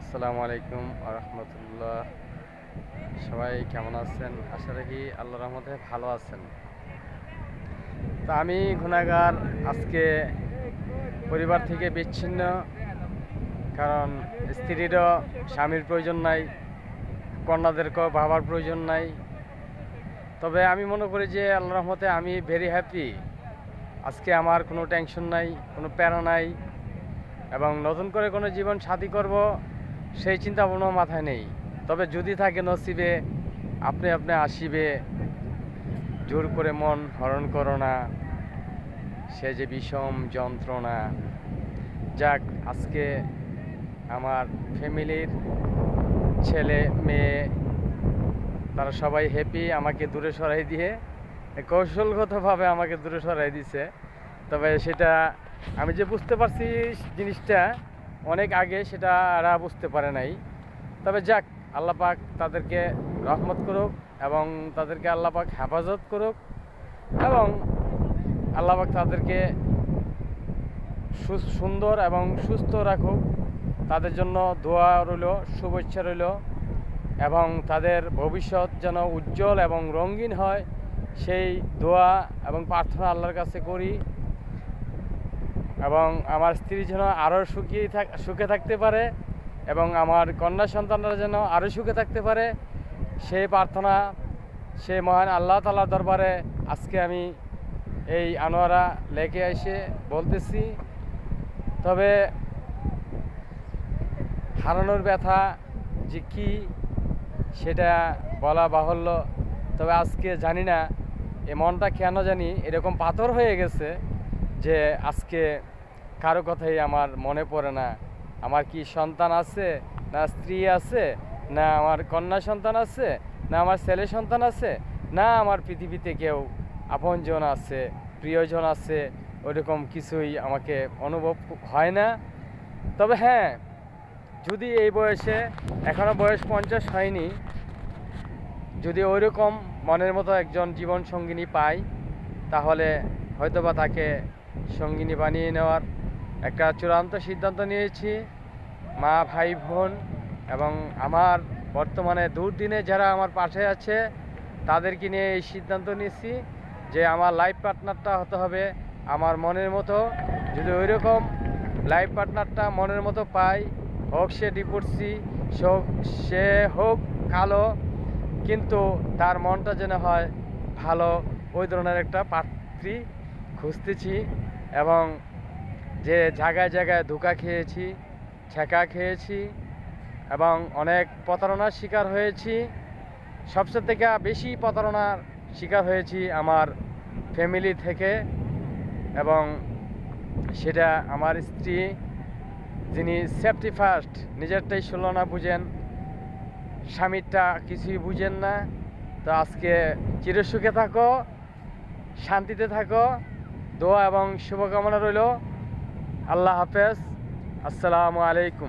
আসসালামু আলাইকুম রহমতুল্লাহ। সবাই কেমন আছেন? আশা রাখি আল্লাহর রহমতে ভালো আছেন। তো আমি গুনাহগার, আজকে পরিবার থেকে বিচ্ছিন্ন, কারণ স্ত্রীরও স্বামীর প্রয়োজন নাই, কন্যাদেরকেও বাবার প্রয়োজন নাই। তবে আমি মনে করি যে আল্লাহর রহমতে আমি ভেরি হ্যাপি। আজকে আমার কোনো টেনশন নাই, কোনো প্যারা নাই, এবং নতুন করে কোনো জীবন সাথী করব সেই চিন্তা ভাবনা মাথায় নেই। তবে যদি থাকে নসিবে, আপনি আপনি আসিবে, জোর করে মন হরণ করো না, সে যে বিষম যন্ত্রণা। যাক, আজকে আমার ফ্যামিলির ছেলে মেয়ে তারা সবাই হ্যাপি। আমাকে দূরে সরাই দিয়ে, কৌশলগতভাবে আমাকে দূরে সরাই দিছে। তবে সেটা আমি যে বুঝতে পারছি জিনিসটা অনেক আগে, সেটা এরা বুঝতে পারে নাই। তবে যাক, আল্লাহ পাক তাদেরকে রহমত করুক এবং তাদেরকে আল্লাহ পাক হেফাজত করুক, এবং আল্লাহ পাক তাদেরকে সুন্দর এবং সুস্থ রাখুক। তাদের জন্য দোয়া রইল, শুভেচ্ছা রইল, এবং তাদের ভবিষ্যৎ যেন উজ্জ্বল এবং রঙিন হয় সেই দোয়া এবং প্রার্থনা আল্লাহর কাছে করি। এবং আমার স্ত্রী যেন আরও সুখে থাকতে পারে, এবং আমার কন্যা সন্তানরা যেন আরও সুখে থাকতে পারে, সেই প্রার্থনা সে মহান আল্লাহ তাআলার দরবারে আজকে আমি এই আনোয়ারা লেকে এসে বলতেছি। তবে হারানোর ব্যথা যে কী সেটা বলা বাহুল্য। তবে আজকে জানি না এই মনটা কেন জানি এরকম পাথর হয়ে গেছে যে আজকে কারো কথাই আমার মনে পড়ে না। আমার কি সন্তান আছে, না স্ত্রী আছে, না আমার কন্যা সন্তান আছে, না আমার ছেলে সন্তান আছে, না আমার পৃথিবীতে কেউ আপনজন আছে, প্রিয়জন আছে, ওইরকম কিছুই আমাকে অনুভব হয় না। তবে হ্যাঁ, যদি এই বয়সে, এখনও বয়স 50 হয়নি, যদি ওইরকম মনের মতো একজন জীবন সঙ্গিনী পাই, তাহলে হয়তোবা তাকে সঙ্গিনী বানিয়ে নেওয়ার একটা চূড়ান্ত সিদ্ধান্ত নিয়েছি। মা, ভাই, বোন এবং আমার বর্তমানে দুর্দিনে যারা আমার পাশে আছে তাদেরকে নিয়ে এই সিদ্ধান্ত নিয়েছি যে আমার লাইফ পার্টনারটা হতে হবে আমার মনের মতো। যদি ওইরকম লাইফ পার্টনারটা মনের মতো পাই, হোক সে ডিভোর্সি, সে হোক কালো, কিন্তু তার মনটা যেন হয় ভালো, ওই ধরনের একটা পাত্রী খুঁজতেছি। এবং যে জায়গায় জায়গায় ধোঁকা খেয়েছি, ছেঁকা খেয়েছি, এবং অনেক প্রতারণার শিকার হয়েছি, সবচেয়ে থেকে বেশি প্রতারণার শিকার হয়েছি আমার ফ্যামিলি থেকে। এবং সেটা আমার স্ত্রী, যিনি সেফটি ফার্স্ট, নিজেরটাই ষোলনা বুঝেন, স্বামীরটা কিছুই বুঝেন না। তো আজকে চিরসুখে থাকো, শান্তিতে থাকো, দোয়া এবং শুভকামনা রইল। আল্লাহ হাফেজ, আসসালামু আলাইকুম।